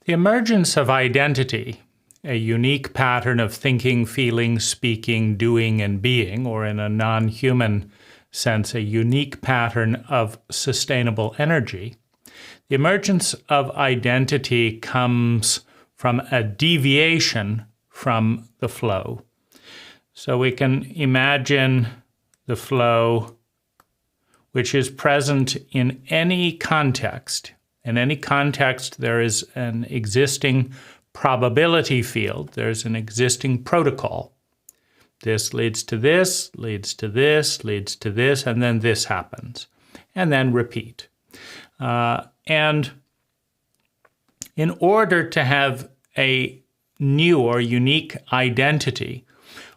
The emergence of identity, a unique pattern of thinking, feeling, speaking, doing, and being, or in a non-human sense, a unique pattern of sustainable energy. The emergence of identity comes from a deviation from the flow. So we can imagine the flow which is present in any context. In any context, there is an existing probability field. There's an existing protocol. This leads to this, leads to this, leads to this, and then this happens. And then repeat. And in order to have a new or unique identity,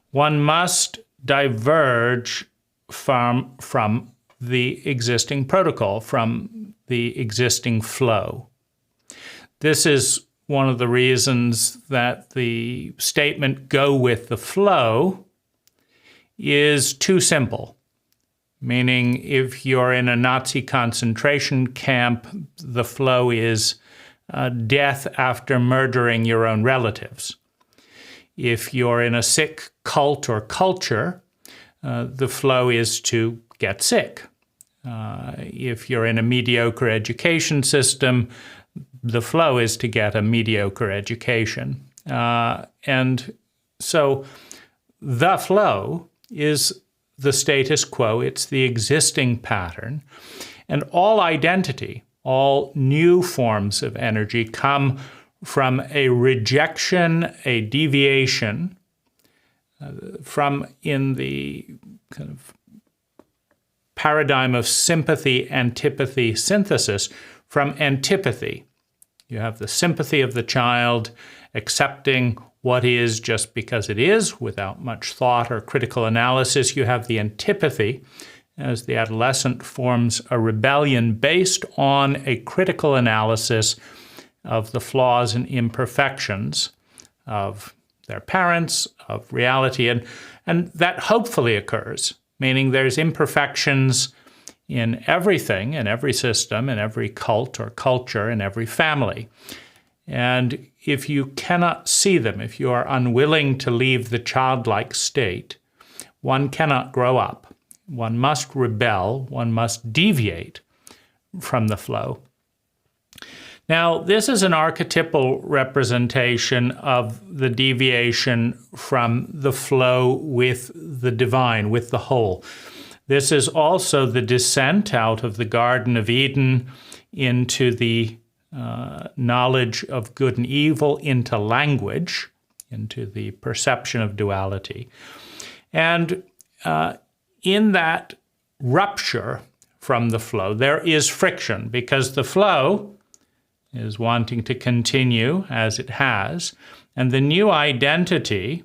one must diverge from the existing protocol, from the existing flow. This is one of the reasons that the statement, "go with the flow," is too simple. Meaning, if you're in a Nazi concentration camp, the flow is death after murdering your own relatives. If you're in a sick cult or culture, the flow is to get sick. If you're in a mediocre education system, the flow is to get a mediocre education. And so the flow is the status quo. It's the existing pattern. And all identity, all new forms of energy come from a rejection, a deviation from, in the kind of paradigm of sympathy, antipathy, synthesis, from antipathy. You have the sympathy of the child accepting what is just because it is, without much thought or critical analysis. You have the antipathy as the adolescent forms a rebellion based on a critical analysis of the flaws and imperfections of their parents, of reality, and that hopefully occurs, meaning there's imperfections in everything, in every system, in every cult or culture, in every family. And if you cannot see them, if you are unwilling to leave the childlike state, one cannot grow up. One must rebel, one must deviate from the flow. Now, this is an archetypal representation of the deviation from the flow with the divine, with the whole. This is also the descent out of the Garden of Eden into the knowledge of good and evil, into language, into the perception of duality. And in that rupture from the flow, there is friction, because the flow is wanting to continue as it has, and the new identity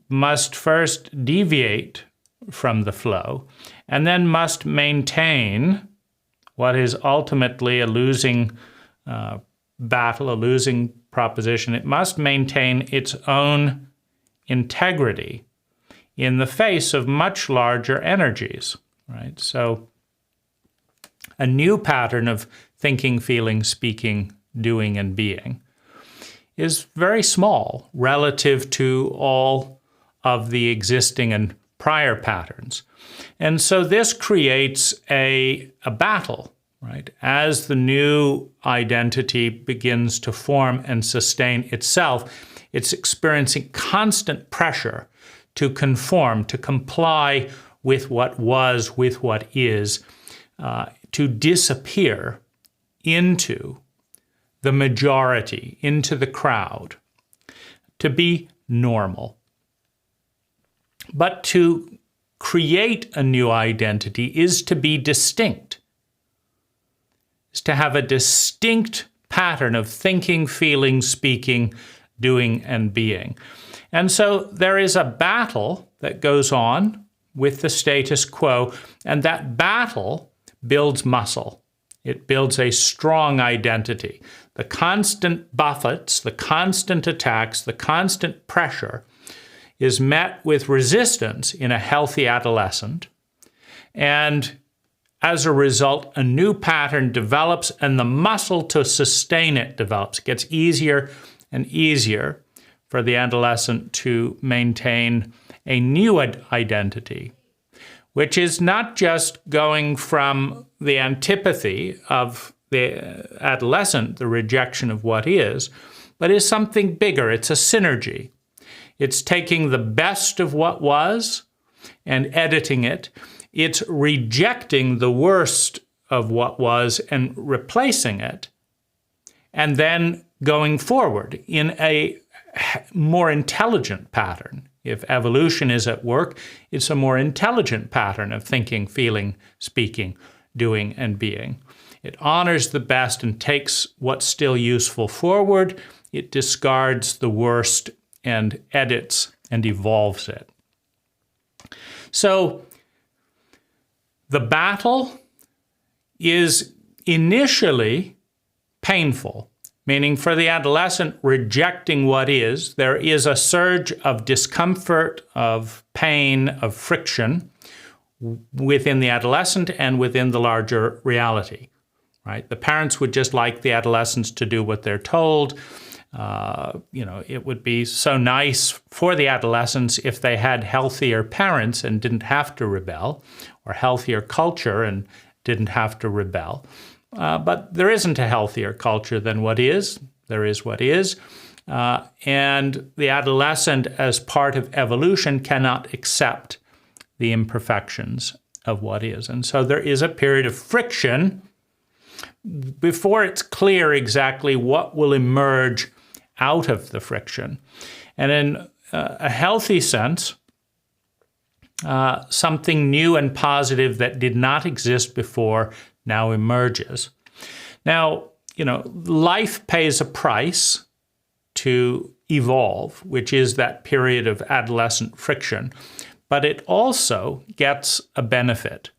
must first deviate from the flow, and then must maintain what is ultimately a losing battle, a losing proposition. It must maintain its own integrity in the face of much larger energies, right? So a new pattern of thinking, feeling, speaking, doing, and being is very small relative to all of the existing and prior patterns. And so this creates a battle, right? As the new identity begins to form and sustain itself, it's experiencing constant pressure to conform, to comply with what was, with what is, to disappear into the majority, into the crowd, to be normal. But to create a new identity is to be distinct, is to have a distinct pattern of thinking, feeling, speaking, doing, and being. And so there is a battle that goes on with the status quo, and that battle builds muscle. It builds a strong identity. The constant buffets, the constant attacks, the constant pressure is met with resistance in a healthy adolescent. And as a result, a new pattern develops, and the muscle to sustain it develops. It gets easier and easier for the adolescent to maintain a new identity, which is not just going from the antipathy of the adolescent, the rejection of what is, but is something bigger. It's a synergy. It's taking the best of what was and editing it. It's rejecting the worst of what was and replacing it, and then going forward in a more intelligent pattern. If evolution is at work, it's a more intelligent pattern of thinking, feeling, speaking, doing, and being. It honors the best and takes what's still useful forward. It discards the worst and edits and evolves it. So the battle is initially painful, meaning for the adolescent rejecting what is, there is a surge of discomfort, of pain, of friction within the adolescent and within the larger reality, right? The parents would just like the adolescents to do what they're told. It would be so nice for the adolescents if they had healthier parents and didn't have to rebel, or healthier culture and didn't have to rebel. But there isn't a healthier culture than what is. There is what is. And the adolescent, as part of evolution, cannot accept the imperfections of what is. And so there is a period of friction before it's clear exactly what will emerge out of the friction. And in a healthy sense, something new and positive that did not exist before now emerges. Now, life pays a price to evolve, which is that period of adolescent friction, but it also gets a benefit.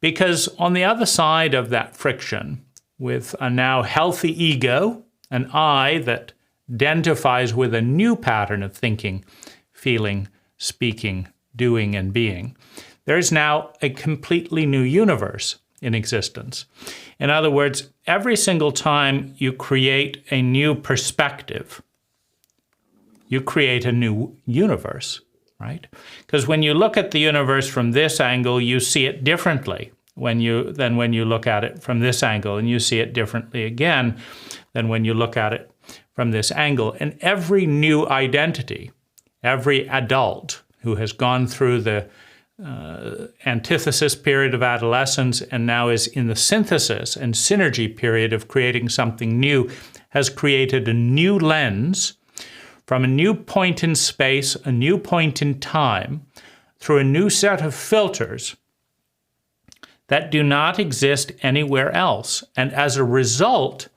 Because on the other side of that friction, with a now healthy ego, an I that identifies with a new pattern of thinking, feeling, speaking, doing, and being, there is now a completely new universe in existence. In other words, every single time you create a new perspective, you create a new universe, right? Because when you look at the universe from this angle, you see it differently than when you look at it from this angle, and you see it differently again than when you look at it from this angle. And every new identity, every adult who has gone through the antithesis period of adolescence and now is in the synthesis and synergy period of creating something new, has created a new lens from a new point in space, a new point in time, through a new set of filters that do not exist anywhere else. And as a result,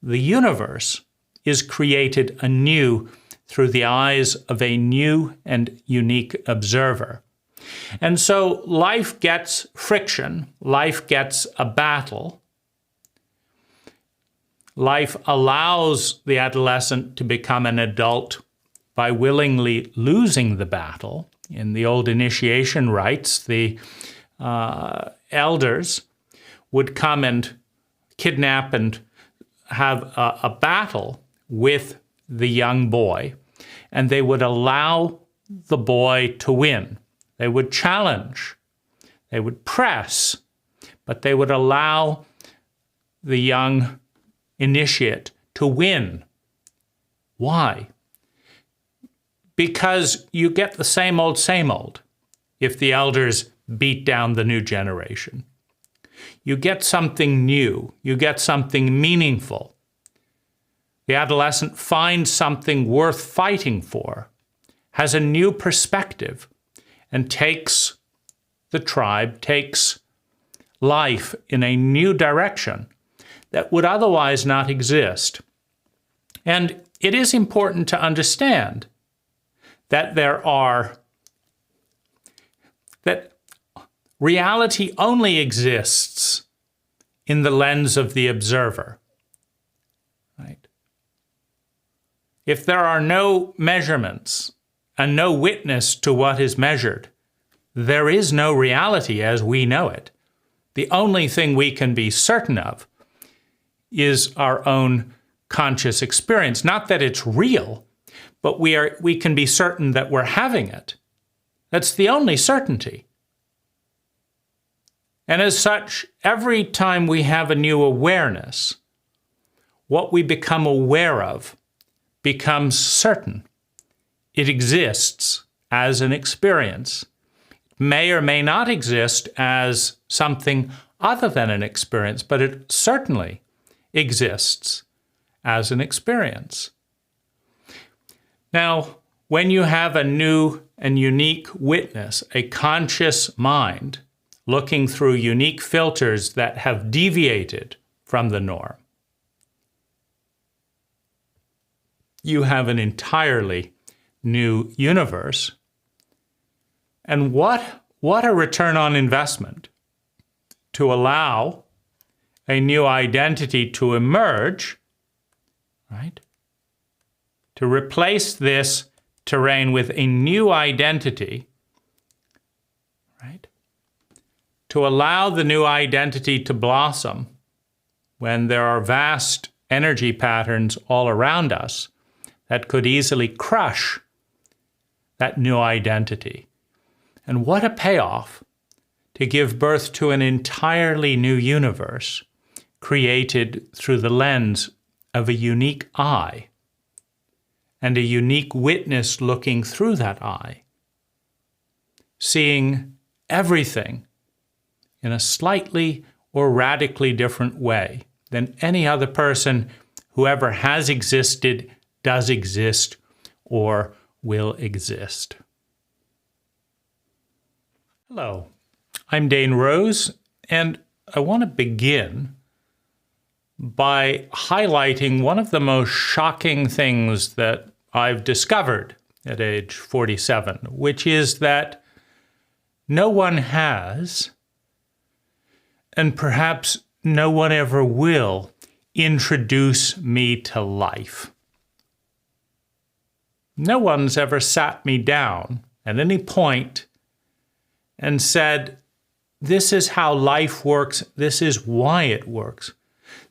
the universe is created anew through the eyes of a new and unique observer. And so life gets friction, life gets a battle. Life allows the adolescent to become an adult by willingly losing the battle. In the old initiation rites, the elders would come and kidnap and have a battle with the young boy, and they would allow the boy to win. They would challenge, they would press, but they would allow the young initiate to win. Why? Because you get the same old if the elders beat down the new generation. You get something new, you get something meaningful. The adolescent finds something worth fighting for, has a new perspective, and takes the tribe, takes life in a new direction that would otherwise not exist. And it is important to understand that that reality only exists in the lens of the observer, right? If there are no measurements and no witness to what is measured, there is no reality as we know it. The only thing we can be certain of is our own conscious experience. Not that it's real, but we can be certain that we're having it. That's the only certainty. And as such, every time we have a new awareness, what we become aware of becomes certain. It exists as an experience. It may or may not exist as something other than an experience, but it certainly exists as an experience. Now, when you have a new and unique witness, a conscious mind, looking through unique filters that have deviated from the norm, you have an entirely new universe. And what a return on investment to allow a new identity to emerge, right? To replace this terrain with a new identity, right? To allow the new identity to blossom when there are vast energy patterns all around us that could easily crush that new identity. And what a payoff to give birth to an entirely new universe created through the lens of a unique eye and a unique witness looking through that eye, seeing everything in a slightly or radically different way than any other person who ever has existed, does exist, or will exist. Hello, I'm Dane Rose, and I want to begin by highlighting one of the most shocking things that I've discovered at age 47, which is that no one has, and perhaps no one ever will, introduce me to life. No one's ever sat me down at any point and said, this is how life works, this is why it works.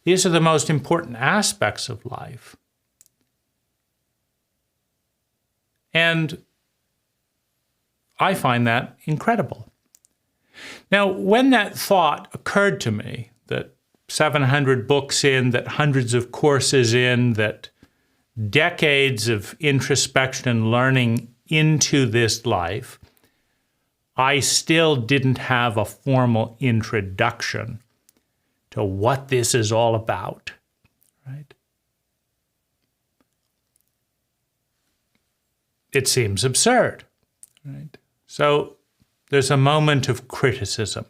These are the most important aspects of life. And I find that incredible. Now, when that thought occurred to me, that 700 books in, that hundreds of courses in, that decades of introspection and learning into this life, I still didn't have a formal introduction to what this is all about, right? It seems absurd, right? So there's a moment of criticism.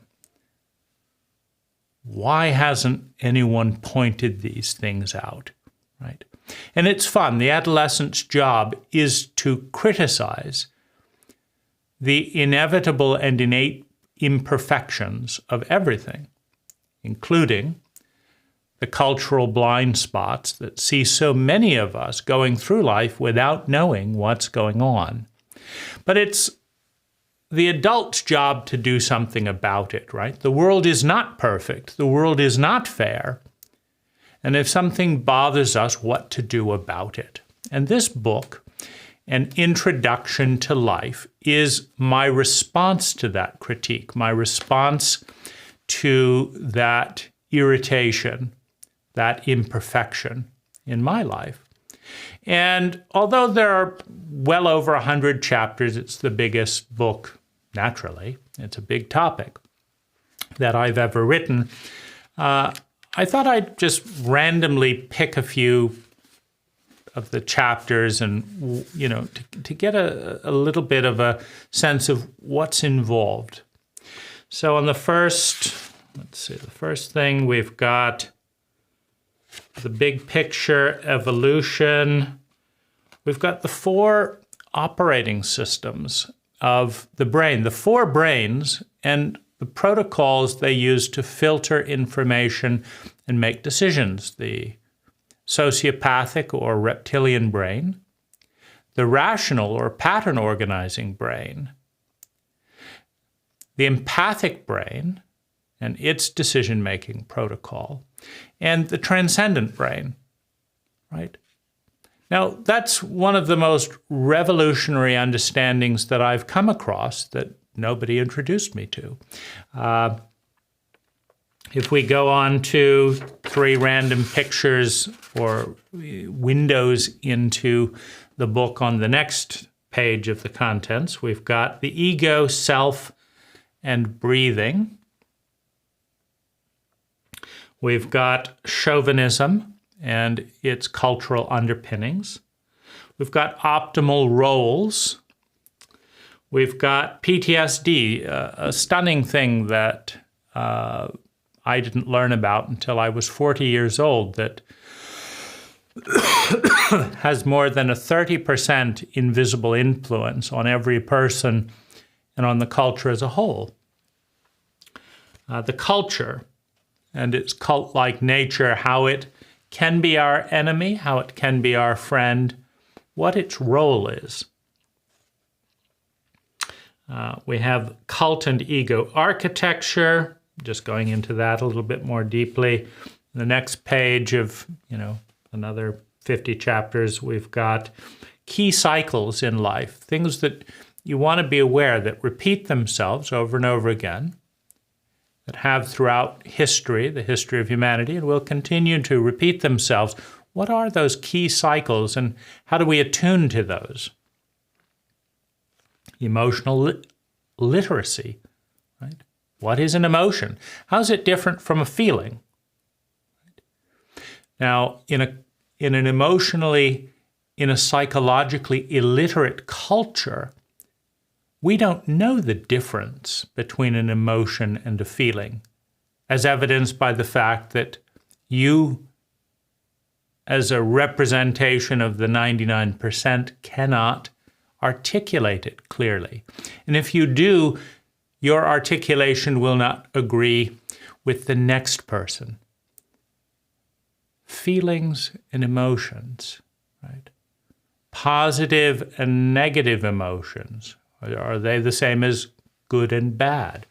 Why hasn't anyone pointed these things out, right? And it's fun. The adolescent's job is to criticize the inevitable and innate imperfections of everything, including the cultural blind spots that see so many of us going through life without knowing what's going on. But it's the adult's job to do something about it, right? The world is not perfect. The world is not fair. And if something bothers us, what to do about it? And this book, An Introduction to Life, is my response to that critique, my response to that irritation, that imperfection in my life. And although there are well over 100 chapters, it's the biggest book, naturally, it's a big topic, that I've ever written, I thought I'd just randomly pick a few of the chapters and, you know, to get a little bit of a sense of what's involved. So on the first, the first thing we've got the big picture, evolution. We've got the 4 operating systems of the brain, the 4 brains, and the protocols they use to filter information and make decisions. The sociopathic or reptilian brain, the rational or pattern organizing brain, the empathic brain, and its decision-making protocol, and the transcendent brain, right? Now, that's one of the most revolutionary understandings that I've come across that nobody introduced me to. If we go on to 3 random pictures or windows into the book on the next page of the contents, we've got the ego, self, and breathing. We've got chauvinism and its cultural underpinnings. We've got optimal roles. We've got PTSD, a stunning thing that I didn't learn about until I was 40 years old, that has more than a 30% invisible influence on every person and on the culture as a whole. The culture and its cult-like nature, how it can be our enemy, how it can be our friend, what its role is. We have cult and ego architecture, just going into that a little bit more deeply. The next page of, another 50 chapters, we've got key cycles in life, things that you want to be aware that repeat themselves over and over again, that have throughout history, the history of humanity, and will continue to repeat themselves. What are those key cycles and how do we attune to those? Emotional literacy, right? What is an emotion? How is it different from a feeling? Now, in a psychologically illiterate culture, we don't know the difference between an emotion and a feeling, as evidenced by the fact that you, as a representation of the 99%, cannot articulate it clearly. And if you do, your articulation will not agree with the next person. Feelings and emotions, right? Positive and negative emotions. Are they the same as good and bad?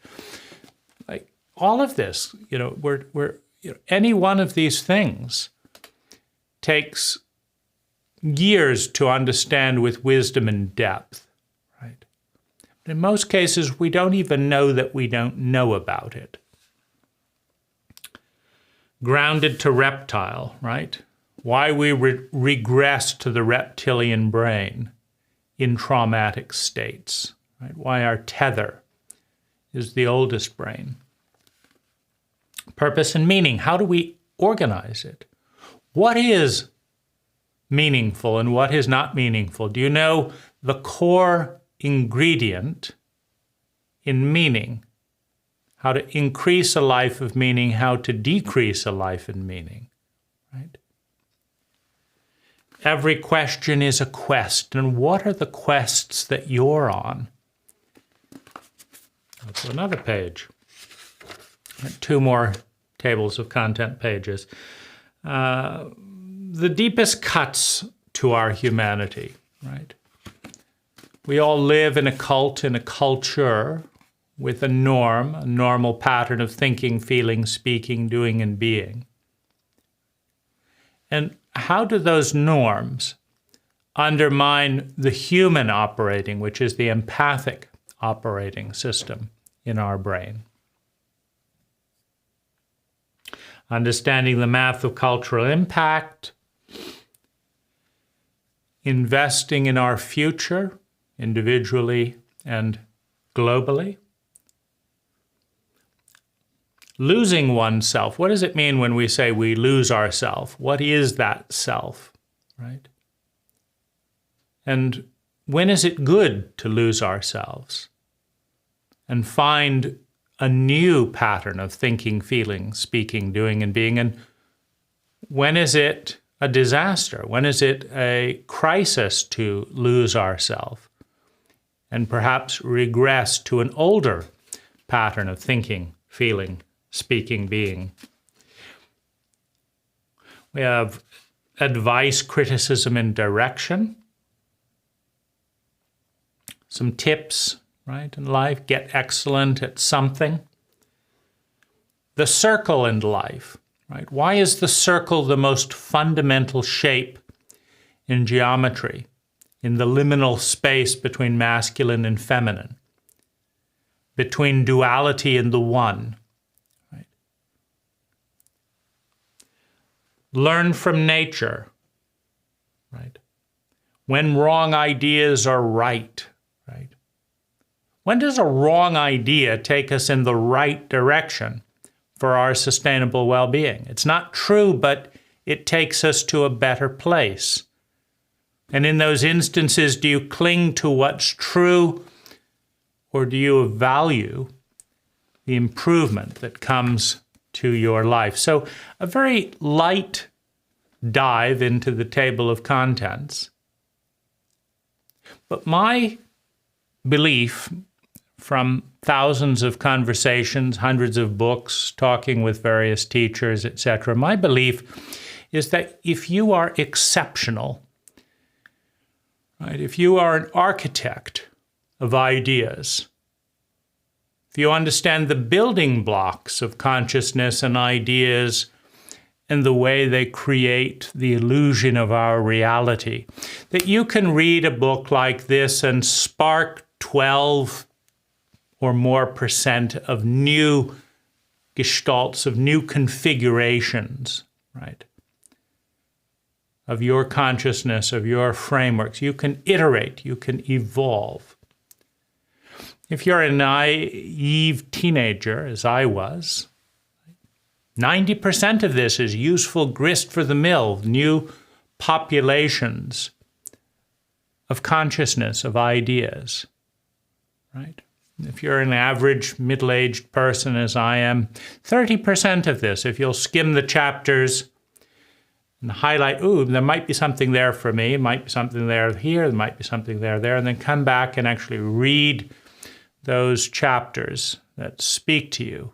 Like all of this, any one of these things takes years to understand with wisdom and depth, right? But in most cases, we don't even know that we don't know about it. Grounded to reptile, right? Why we regress to the reptilian brain in traumatic states, right? Why our tether is the oldest brain. Purpose and meaning, how do we organize it? What is meaningful and what is not meaningful? Do you know the core ingredient in meaning? How to increase a life of meaning, how to decrease a life in meaning, right? Every question is a quest, and what are the quests that you're on? That's another page. 2 more tables of content pages. The deepest cuts to our humanity, right? We all live in a cult, in a culture, with a norm, a normal pattern of thinking, feeling, speaking, doing, and being. And how do those norms undermine the human operating, which is the empathic operating system in our brain? Understanding the math of cultural impact, investing in our future, individually and globally. Losing oneself. What does it mean when we say we lose ourself? What is that self, right? And when is it good to lose ourselves and find a new pattern of thinking, feeling, speaking, doing, and being? And when is it a disaster? When is it a crisis to lose ourselves and perhaps regress to an older pattern of thinking, feeling, speaking, being? We have advice, criticism, and direction. Some tips, right, in life. Get excellent at something. the circle in life, right? Why is the circle the most fundamental shape in geometry, in the liminal space between masculine and feminine, between duality and the one? Right? Learn from nature, right? When wrong ideas are right, right? When does a wrong idea take us in the right direction for our sustainable well-being? It's not true, but it takes us to a better place. And in those instances, do you cling to what's true, or do you value the improvement that comes to your life? So a very light dive into the table of contents. But my belief, from thousands of conversations, hundreds of books, talking with various teachers, etc., my belief is that if you are exceptional, right, if you are an architect of ideas, if you understand the building blocks of consciousness and ideas and the way they create the illusion of our reality, that you can read a book like this and spark 12 or more % of new gestalts, of new configurations, right, of your consciousness, of your frameworks. You can iterate, you can evolve. If you're a naive teenager, as I was, 90% of this is useful grist for the mill, new populations of consciousness, of ideas, right? If you're an average middle-aged person, as I am, 30% of this, if you'll skim the chapters and highlight, ooh, there might be something there for me, there might be something there here, there might be something there, and then come back and actually read those chapters that speak to you,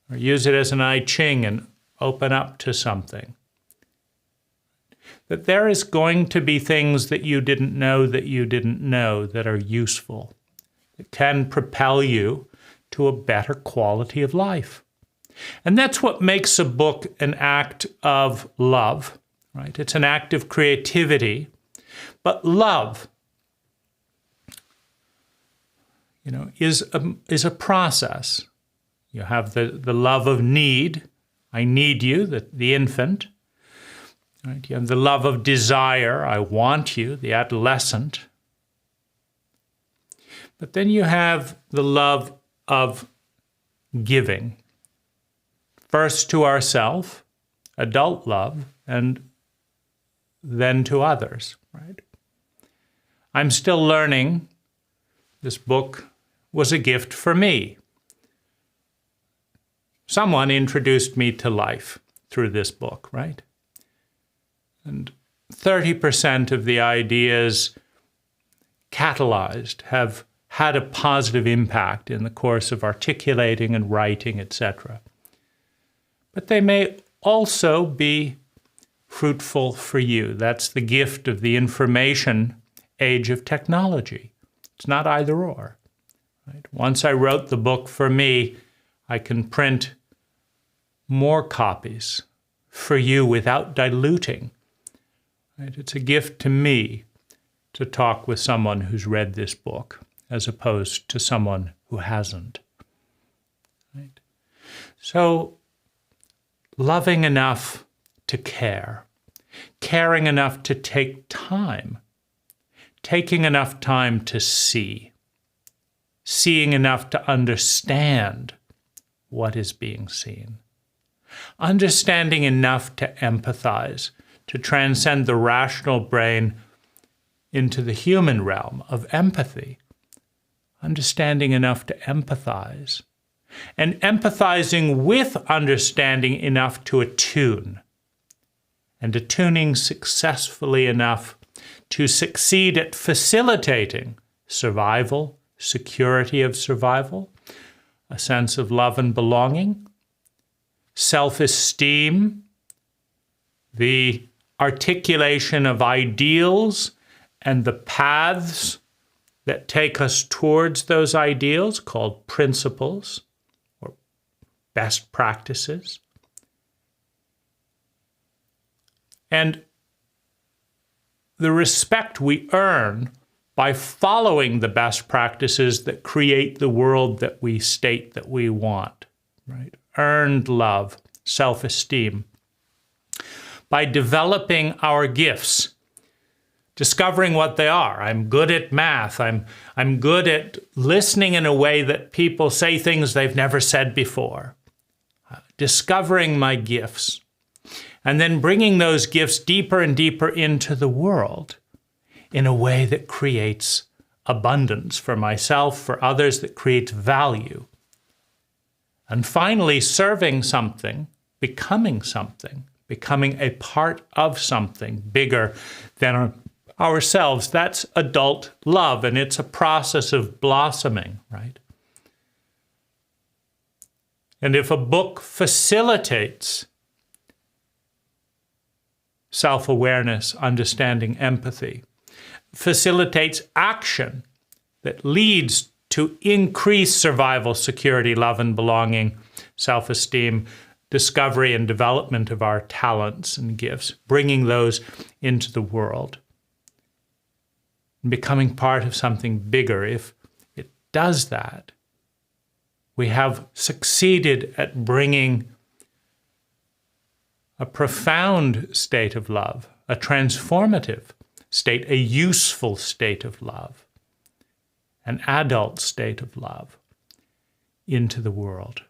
or use it as an I Ching and open up to something. That there is going to be things that you didn't know that are useful, that can propel you to a better quality of life. And that's what makes a book an act of love, right? It's an act of creativity. But love, is a process. You have the love of need. I need you, the infant. Right? You have the love of desire. I want you, the adolescent. But then you have the love of giving. First to ourselves, adult love, and then to others, right? I'm still learning. This book was a gift for me. Someone introduced me to life through this book, right? And 30% of the ideas catalyzed have had a positive impact in the course of articulating and writing, etc. But they may also be fruitful for you. That's the gift of the information age of technology. It's not either or. Right? Once I wrote the book for me, I can print more copies for you without diluting. Right? It's a gift to me to talk with someone who's read this book as opposed to someone who hasn't. Right? So, loving enough to care, caring enough to take time, taking enough time to see, seeing enough to understand what is being seen, understanding enough to empathize, to transcend the rational brain into the human realm of empathy, understanding enough to empathize, and empathizing with understanding enough to attune, and attuning successfully enough to succeed at facilitating survival, security of survival, a sense of love and belonging, self-esteem, the articulation of ideals and the paths that take us towards those ideals called principles or best practices. And the respect we earn by following the best practices that create the world that we state that we want, right? Earned love, self-esteem. By developing our gifts, discovering what they are. I'm good at math. I'm good at listening in a way that people say things they've never said before. Discovering my gifts. And then bringing those gifts deeper and deeper into the world in a way that creates abundance for myself, for others, that creates value. And finally, serving something, becoming a part of something bigger than ourselves. That's adult love, and it's a process of blossoming, right? And if a book facilitates self-awareness, understanding, empathy, facilitates action that leads to increased survival, security, love and belonging, self-esteem, discovery and development of our talents and gifts, bringing those into the world, and becoming part of something bigger. If it does that, we have succeeded at bringing a profound state of love, a transformative state, a useful state of love, an adult state of love into the world.